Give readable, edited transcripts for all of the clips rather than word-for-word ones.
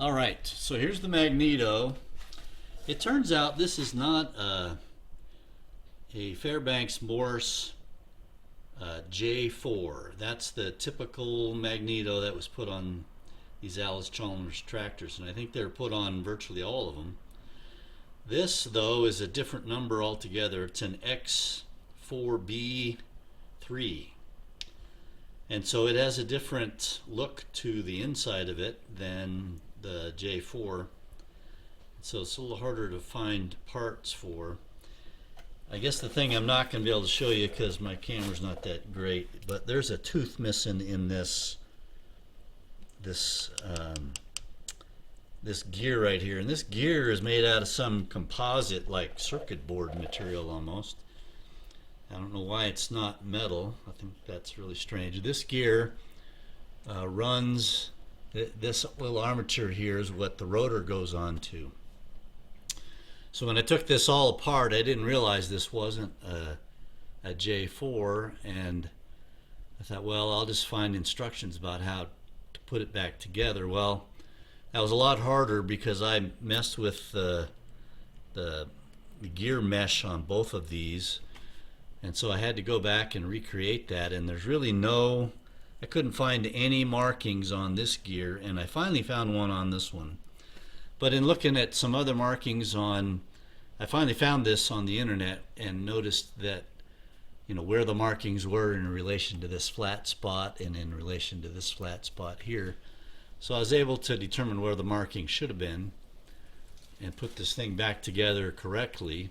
All right, so here's the Magneto. It turns out this is not a Fairbanks Morris J4. That's the typical Magneto that was put on these Allis Chalmers tractors, and I think they're put on virtually all of them. This, though, is a different number altogether. It's an X4B3. And so it has a different look to the inside of it than the J4. So it's a little harder to find parts for. I guess the thing I'm not going to be able to show you because my camera's not that great, but there's a tooth missing in this gear right here. And this gear is made out of some composite like circuit board material almost. I don't know why it's not metal. I think that's really strange. This gear runs, this little armature here is what the rotor goes on to. So when I took this all apart, I didn't realize this wasn't a J4, and I thought, well, I'll just find instructions about how to put it back together. Well, that was a lot harder because I messed with the gear mesh on both of these. And so I had to go back and recreate that, and there's really I couldn't find any markings on this gear, and I finally found one on this one. But in looking at some other markings I finally found this on the internet and noticed that, where the markings were in relation to this flat spot and in relation to this flat spot here. So I was able to determine where the markings should have been and put this thing back together correctly.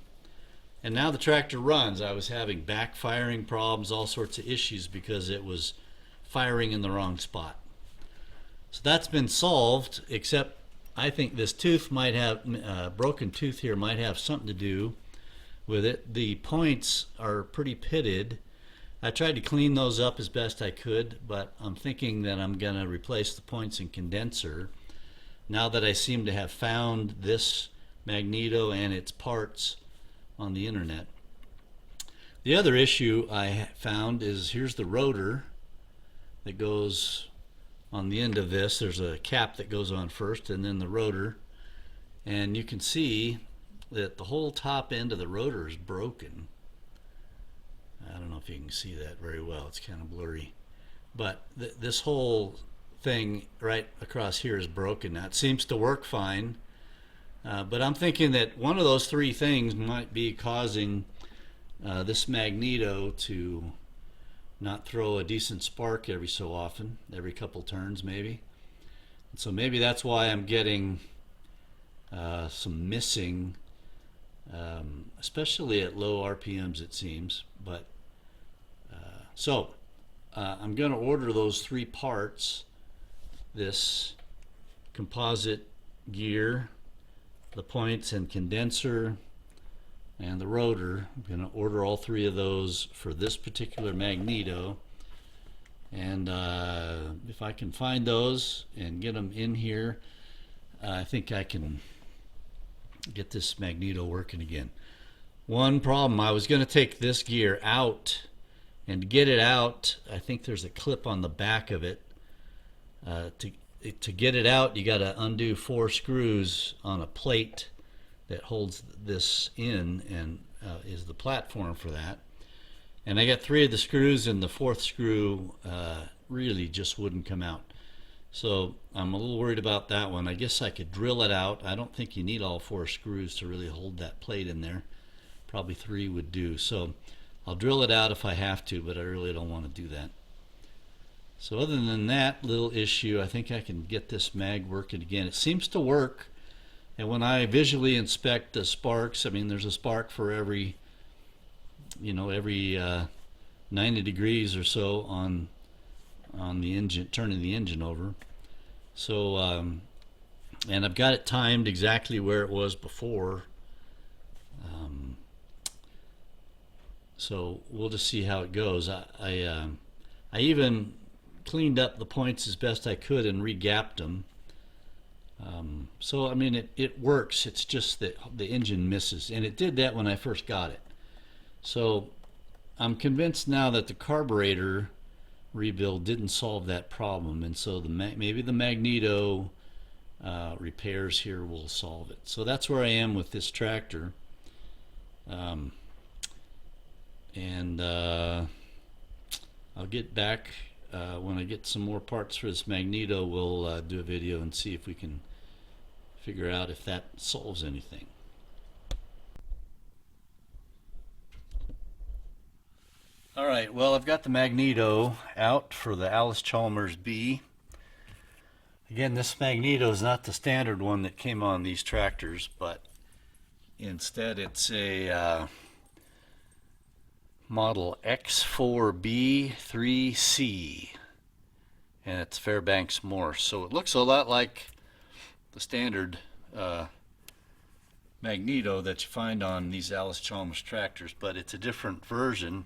And now the tractor runs. I was having backfiring problems, all sorts of issues because it was firing in the wrong spot. So that's been solved, except I think this tooth might have, broken tooth here might have something to do with it. The points are pretty pitted. I tried to clean those up as best I could, but I'm thinking that I'm going to replace the points and condenser now that I seem to have found this Magneto and its parts on the internet. The other issue I found is here's the rotor that goes on the end of this. There's a cap that goes on first and then the rotor, and you can see that the whole top end of the rotor is broken. I don't know if you can see that very well, it's kind of blurry, but this whole thing right across here is broken. Now it seems to work fine, but I'm thinking that one of those three things might be causing this Magneto to not throw a decent spark every so often, every couple turns maybe. And so maybe that's why I'm getting some missing, especially at low RPMs it seems. But so I'm going to order those three parts, this composite gear, the points and condenser, and the rotor. I'm going to order all three of those for this particular Magneto, and if I can find those and get them in here, I think I can get this Magneto working again. One problem, I was going to take this gear out, and to get it out, I think there's a clip on the back of it. To get it out, you got to undo 4 screws on a plate that holds this in and is the platform for that. And I got 3 of the screws, and the 4th screw really just wouldn't come out. So I'm a little worried about that one. I guess I could drill it out. I don't think you need all 4 screws to really hold that plate in there. Probably 3 would do. So I'll drill it out if I have to, but I really don't want to do that. So other than that little issue, I think I can get this mag working again. It seems to work. And when I visually inspect the sparks, I mean, there's a spark for every 90 degrees or so on the engine, turning the engine over. So, and I've got it timed exactly where it was before. So we'll just see how it goes. I even cleaned up the points as best I could and re-gapped them. So I mean it works, it's just that the engine misses, and it did that when I first got it. So I'm convinced now that the carburetor rebuild didn't solve that problem, and so maybe the Magneto repairs here will solve it. So that's where I am with this tractor. And I'll get back when I get some more parts for this Magneto. We'll do a video and see if we can figure out if that solves anything. Alright, well, I've got the Magneto out for the Allis Chalmers B. Again, this Magneto is not the standard one that came on these tractors, but instead it's a model X4B3C, and it's Fairbanks Morris. So it looks a lot like the standard Magneto that you find on these Allis Chalmers tractors, but it's a different version,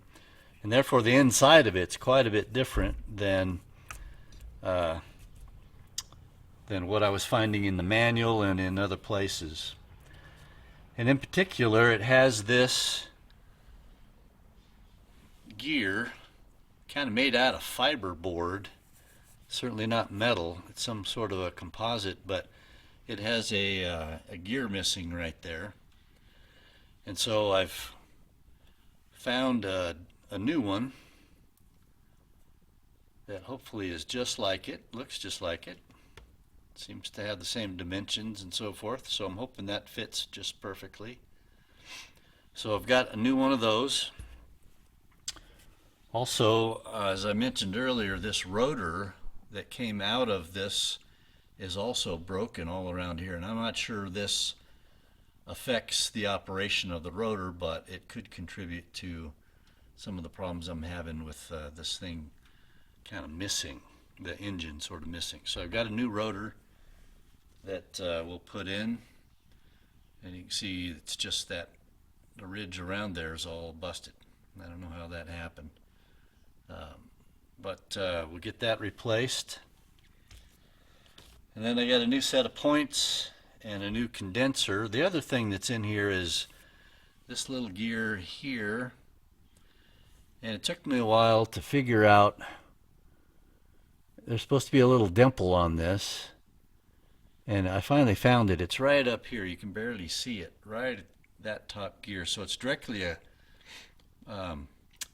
and therefore the inside of it's quite a bit different than what I was finding in the manual and in other places. And in particular, it has this gear kind of made out of fiberboard, certainly not metal. It's some sort of a composite, but it has a gear missing right there. And so I've found a new one that hopefully is just like it, looks just like it. Seems to have the same dimensions and so forth, so I'm hoping that fits just perfectly. So I've got a new one of those. Also, as I mentioned earlier, this rotor that came out of this is also broken all around here, and I'm not sure this affects the operation of the rotor, but it could contribute to some of the problems I'm having with this thing kind of missing, the engine sort of missing. So I've got a new rotor that we'll put in, and you can see it's just that the ridge around there is all busted. I don't know how that happened, but we'll get that replaced. And then I got a new set of points and a new condenser. The other thing that's in here is this little gear here, and it took me a while to figure out there's supposed to be a little dimple on this, and I finally found it. It's right up here. You can barely see it, right at that top gear. So it's directly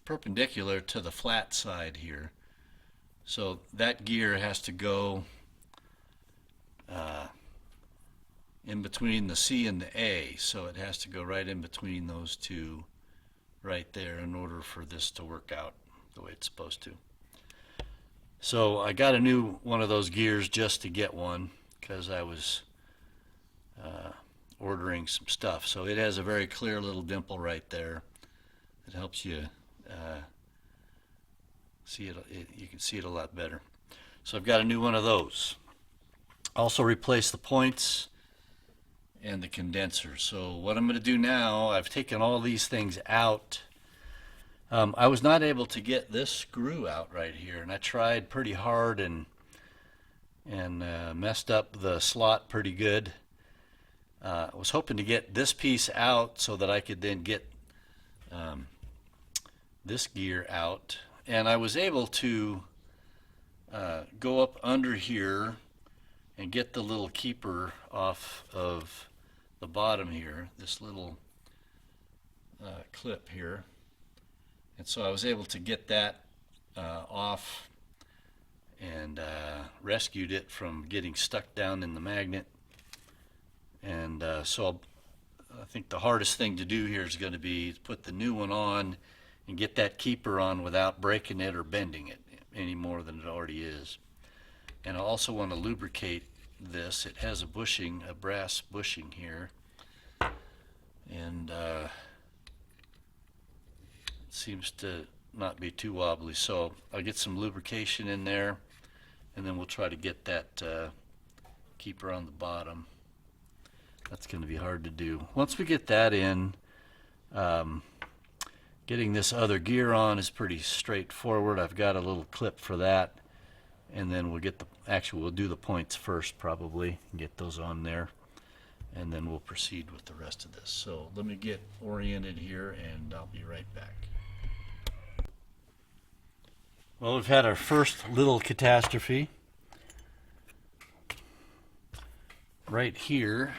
perpendicular to the flat side here. So that gear has to go in between the C and the A. So it has to go right in between those two right there in order for this to work out the way it's supposed to. So I got a new one of those gears just to get one, because I was ordering some stuff. So it has a very clear little dimple right there that helps you see it. You can see it a lot better. So I've got a new one of those. Also replace the points and the condenser. So what I'm going to do now, I've taken all these things out. I was not able to get this screw out right here, and I tried pretty hard and messed up the slot pretty good. I was hoping to get this piece out so that I could then get this gear out, and I was able to go up under here and get the little keeper off of the bottom here, this little clip here. And so I was able to get that off and rescued it from getting stuck down in the magnet. And so I think the hardest thing to do here is going to be to put the new one on and get that keeper on without breaking it or bending it any more than it already is. And I also want to lubricate this. It has a bushing, a brass bushing here, and it seems to not be too wobbly. So I'll get some lubrication in there, and then we'll try to get that keeper on the bottom. That's going to be hard to do. Once we get that in, getting this other gear on is pretty straightforward. I've got a little clip for that, and then we'll get we'll do the points first probably and get those on there, and then we'll proceed with the rest of this. So let me get oriented here, and I'll be right back. Well, we've had our first little catastrophe. right here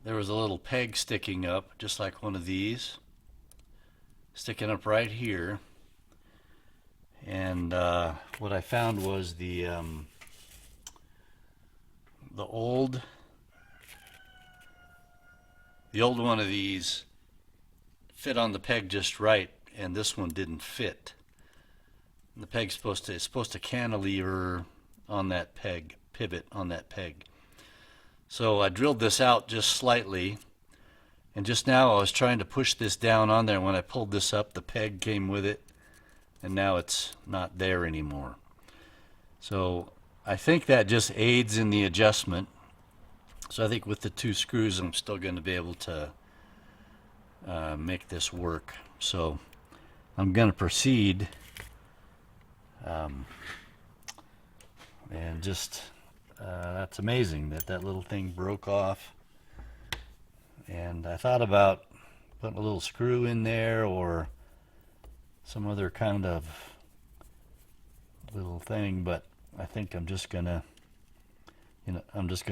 there was a little peg sticking up, just like one of these, sticking up right here. And what I found was the old one of these fit on the peg just right, and this one didn't fit. And the peg's supposed to cantilever on that peg, pivot on that peg. So I drilled this out just slightly, and just now I was trying to push this down on there. When I pulled this up, the peg came with it, and now it's not there anymore. So I think that just aids in the adjustment. So I think with the 2 screws I'm still going to be able to make this work. So I'm going to proceed and just that's amazing that little thing broke off. And I thought about putting a little screw in there or some other kind of little thing, but I think I'm just gonna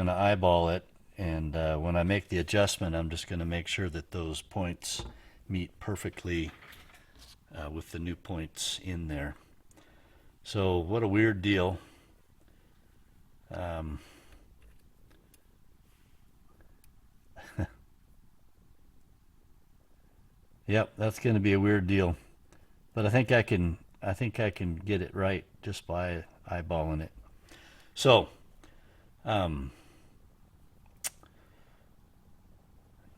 eyeball it, and when I make the adjustment, I'm just gonna make sure that those points meet perfectly with the new points in there. So what a weird deal. Yep, that's going to be a weird deal, but I think I can get it right just by eyeballing it. So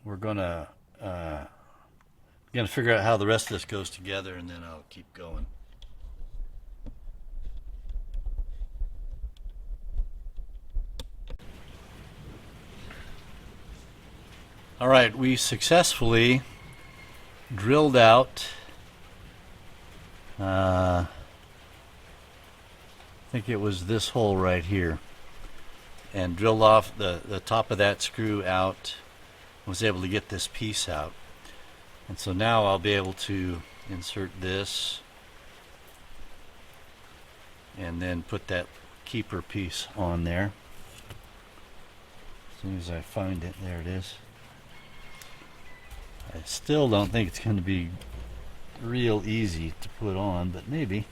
we're gonna figure out how the rest of this goes together, and then I'll keep going. All right, we successfully drilled out, I think it was this hole right here, and drilled off the top of that screw out, was able to get this piece out. And so now I'll be able to insert this and then put that keeper piece on there. As soon as I find it, there it is. I still don't think it's going to be real easy to put on, but maybe.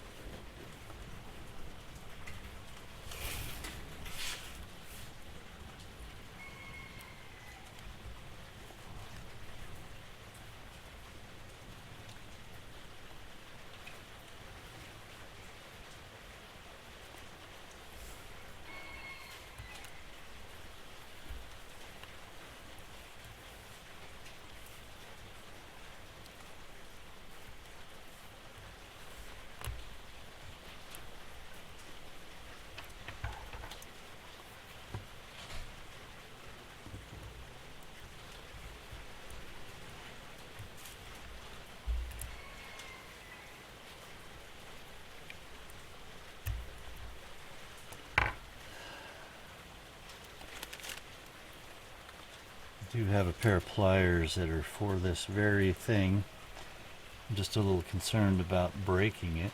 I do have a pair of pliers that are for this very thing. I'm just a little concerned about breaking it.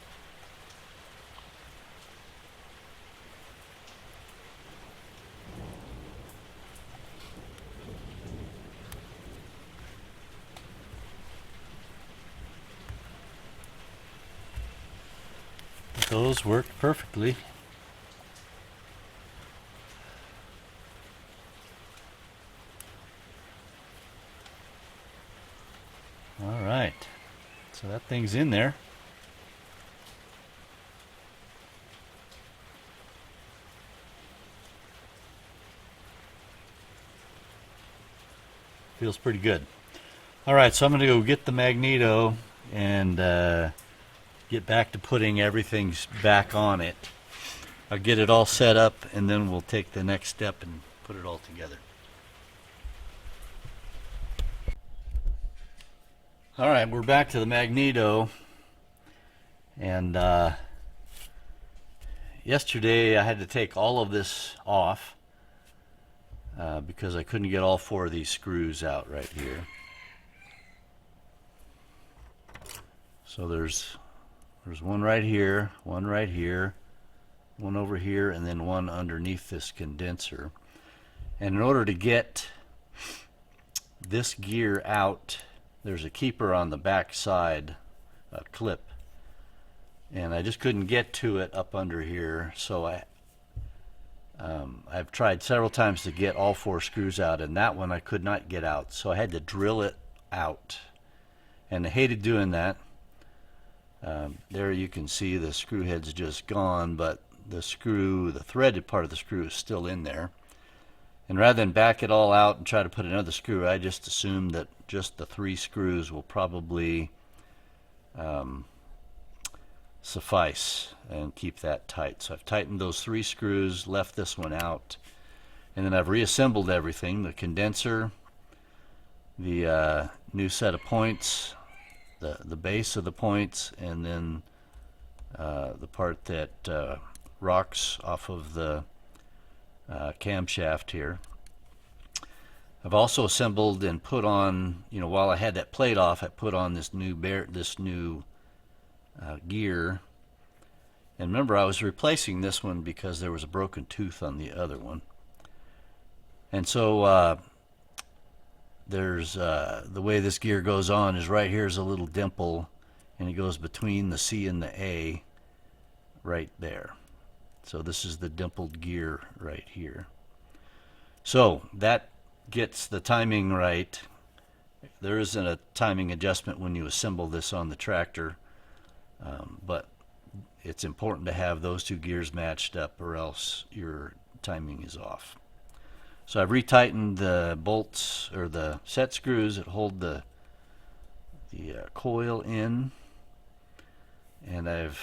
But those work perfectly. All right, so that thing's in there. Feels pretty good. All right, so I'm going to go get the Magneto and get back to putting everything back on it. I'll get it all set up, and then we'll take the next step and put it all together. All right, we're back to the Magneto, and yesterday I had to take all of this off because I couldn't get all 4 of these screws out right here. So there's one right here, one over here, and then one underneath this condenser. And in order to get this gear out, there's a keeper on the back side, a clip, and I just couldn't get to it up under here, so I've tried several times to get all 4 screws out, and that one I could not get out, so I had to drill it out, and I hated doing that. There you can see the screw head's just gone, but the threaded part of the screw is still in there. And rather than back it all out and try to put another screw, I just assumed that just the 3 screws will probably suffice and keep that tight. So I've tightened those 3 screws, left this one out, and then I've reassembled everything: the condenser, the new set of points, the base of the points, and then the part that rocks off of the camshaft here. I've also assembled and put on, while I had that plate off, I put on this new gear. And remember, I was replacing this one because there was a broken tooth on the other one. And so there's the way this gear goes on is right here is a little dimple, and it goes between the C and the A right there. So this is the dimpled gear right here. So that gets the timing right. There isn't a timing adjustment when you assemble this on the tractor, but it's important to have those 2 gears matched up, or else your timing is off. So I've retightened the bolts, or the set screws that hold the coil in, and I've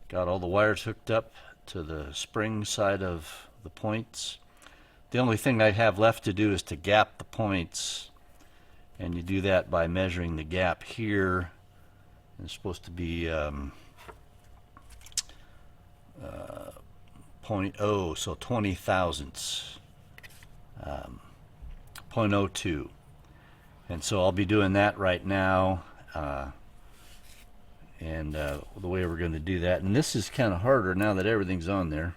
got all the wires hooked up to the spring side of the points. The only thing I have left to do is to gap the points, and you do that by measuring the gap here. It's supposed to be 0.0, so 20 thousandths, 0.02. And so I'll be doing that right now, and the way we're going to do that. And this is kind of harder now that everything's on there,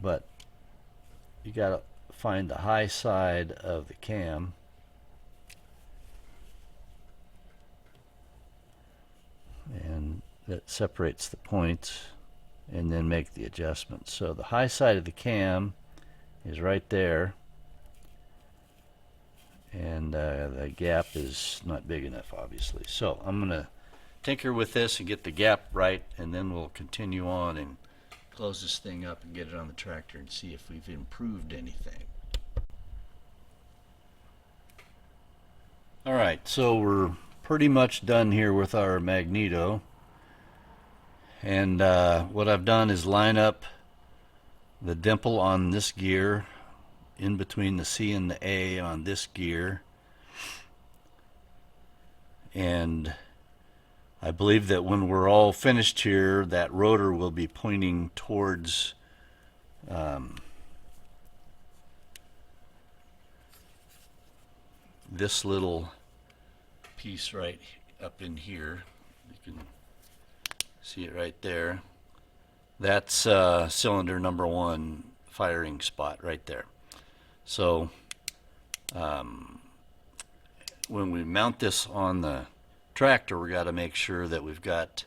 but you got to find the high side of the cam. And that separates the points, and then make the adjustments. So the high side of the cam is right there, and the gap is not big enough, obviously. So I'm going to tinker with this and get the gap right, and then we'll continue on and close this thing up and get it on the tractor and see if we've improved anything. Alright, so we're pretty much done here with our Magneto, and what I've done is line up the dimple on this gear in between the C and the A on this gear, and I believe that when we're all finished here, that rotor will be pointing towards this little piece right up in here. You can see it right there. That's cylinder number 1 firing spot right there. So when we mount this on the tractor, we got to make sure that we've got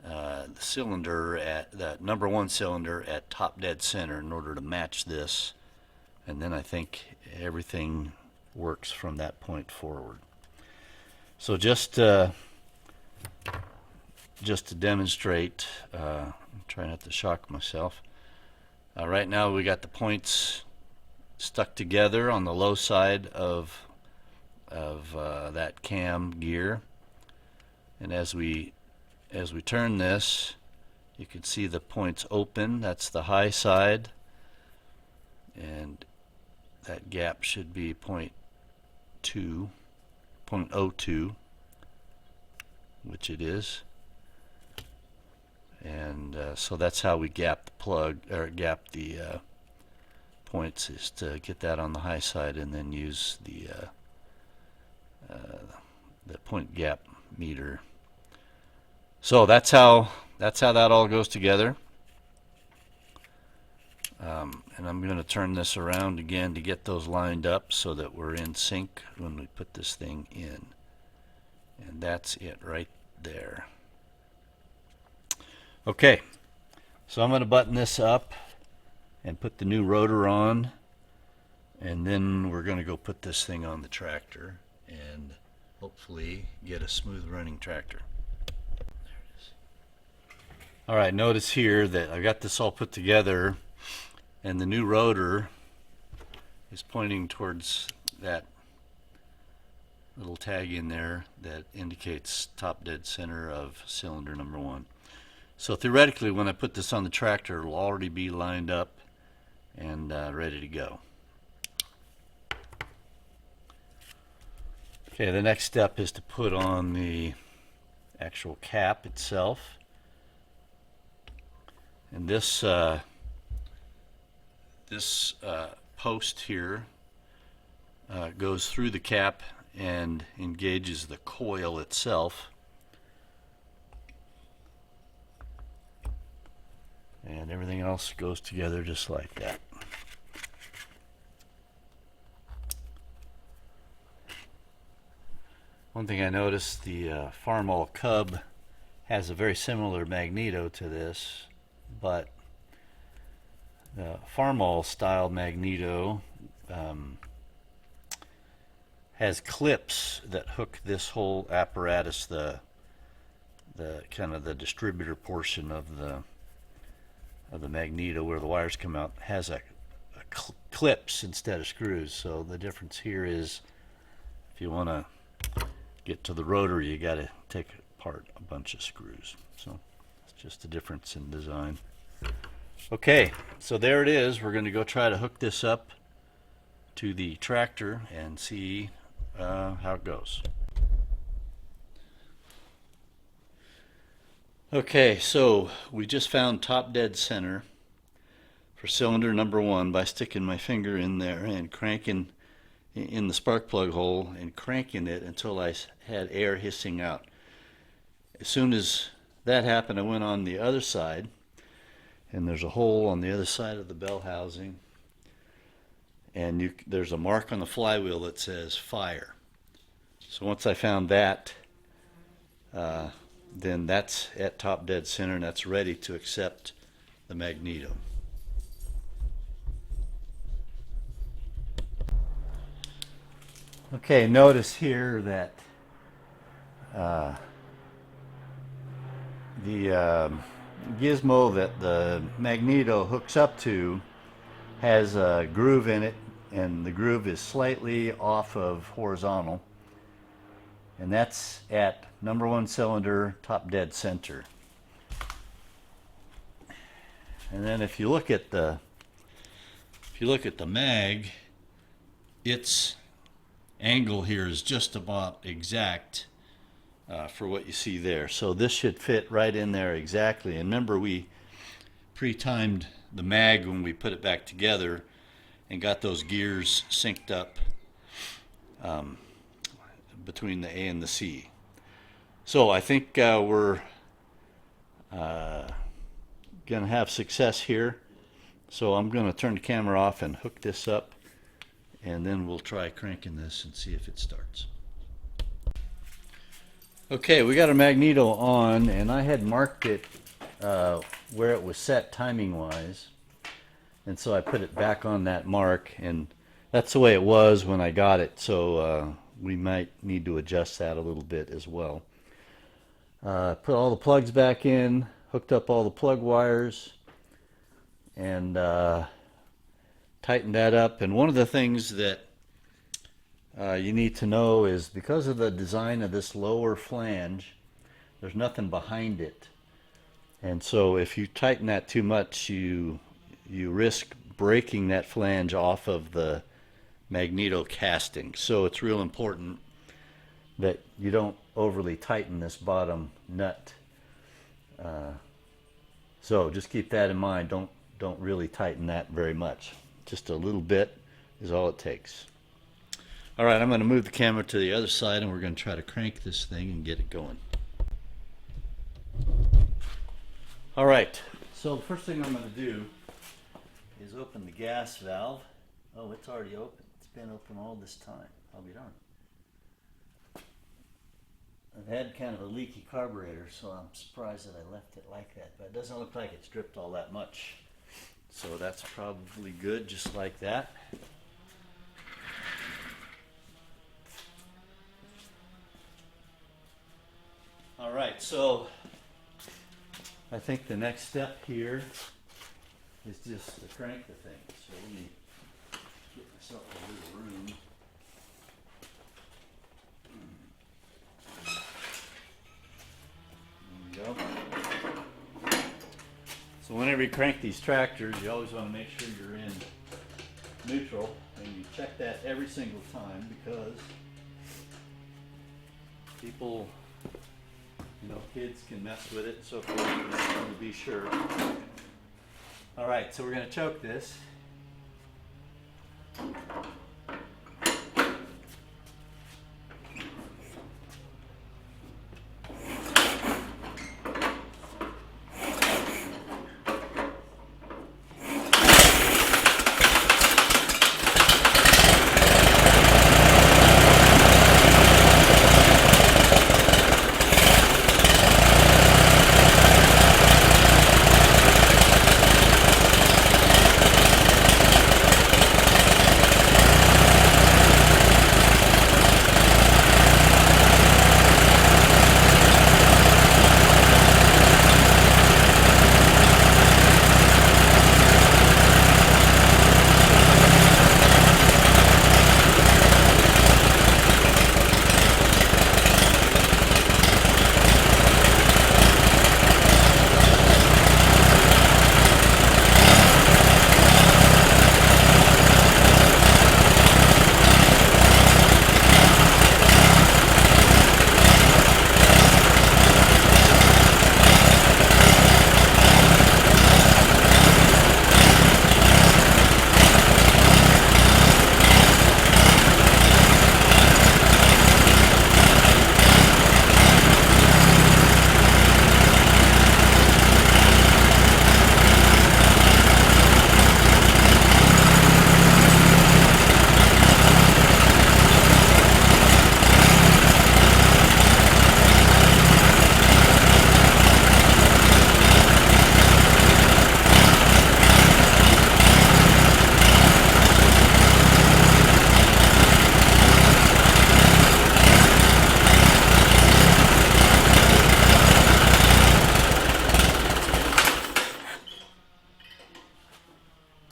the cylinder at that number 1 cylinder at top dead center in order to match this, and then I think everything works from that point forward. So just to demonstrate, try not to shock myself. Right now we got the points stuck together on the low side of that cam gear, and as we turn this, you can see the points open. That's the high side, and that gap should be 0.02, which it is. And so that's how we gap the plug, or gap the points, is to get that on the high side and then use the point gap meter. So that's how that's how that all goes together. And I'm going to turn this around again to get those lined up so that we're in sync when we put this thing in. And that's it right there. Okay, so I'm going to button this up and put the new rotor on, and then we're going to go put this thing on the tractor and hopefully get a smooth running tractor. There it is. Alright, notice here that I got this all put together, and the new rotor is pointing towards that little tag in there that indicates top dead center of cylinder number 1. So theoretically, when I put this on the tractor, it'll already be lined up and ready to go. Okay, the next step is to put on the actual cap itself. And this post here goes through the cap and engages the coil itself. And everything else goes together just like that. One thing I noticed, the Farmall Cub has a very similar magneto to this, but the Farmall style magneto has clips that hook this whole apparatus, the kind of the distributor portion of the magneto where the wires come out, has a clips instead of screws. So the difference here is, if you want to get to the rotor, you got to take apart a bunch of screws. So it's just a difference in design. Okay, so there it is. We're going to go try to hook this up to the tractor and see how it goes. Okay, so we just found top dead center for cylinder number 1 by sticking my finger in there and cranking in the spark plug hole and cranking it until I had air hissing out. As soon as that happened, I went on the other side, and there's a hole on the other side of the bell housing, and there's a mark on the flywheel that says fire. So once I found that, then that's at top dead center, and that's ready to accept the magneto. Okay, notice here that the gizmo that the magneto hooks up to has a groove in it, and the groove is slightly off of horizontal, and that's at number 1 cylinder, top dead center. And then if you look at the mag, its angle here is just about exact for what you see there. So this should fit right in there exactly. And remember, we pre-timed the mag when we put it back together and got those gears synced up between the A and the C. So I think we're going to have success here. So I'm going to turn the camera off and hook this up, and then we'll try cranking this and see if it starts. Okay, we got our magneto on, and I had marked it where it was set timing wise, and so I put it back on that mark, and that's the way it was when I got it. So we might need to adjust that a little bit as well. Put all the plugs back in, hooked up all the plug wires, and tightened that up. And one of the things that you need to know is, because of the design of this lower flange, there's nothing behind it, and so if you tighten that too much, you risk breaking that flange off of the magneto casting. So it's real important that you don't overly tighten this bottom nut. So just keep that in mind. Don't really tighten that very much. Just a little bit is all it takes. All right, I'm going to move the camera to the other side, and we're going to try to crank this thing and get it going. All right, so the first thing I'm going to do is open the gas valve. Oh, it's already open. It's been open all this time. I'll be darned. I've had kind of a leaky carburetor, so I'm surprised that I left it like that, but it doesn't look like it's dripped all that much. So that's probably good, just like that. All right, so I think the next step here is just to crank the thing. So let me get myself a little room. There we go. So whenever you crank these tractors, you always want to make sure you're in neutral, and you check that every single time, because people, kids can mess with it and so forth, and just want to be sure. All right, so we're going to choke this.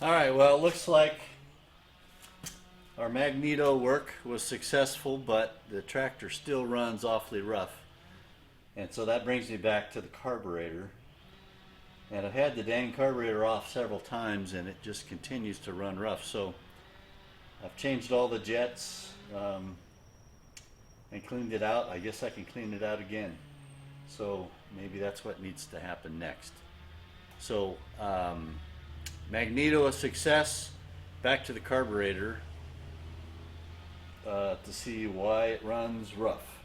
Alright, well, it looks like our Magneto work was successful, but the tractor still runs awfully rough. And so that brings me back to the carburetor. And I've had the dang carburetor off several times, and it just continues to run rough. So I've changed all the jets and cleaned it out. I guess I can clean it out again. So maybe that's what needs to happen next. So Magneto a success. Back to the carburetor to see why it runs rough.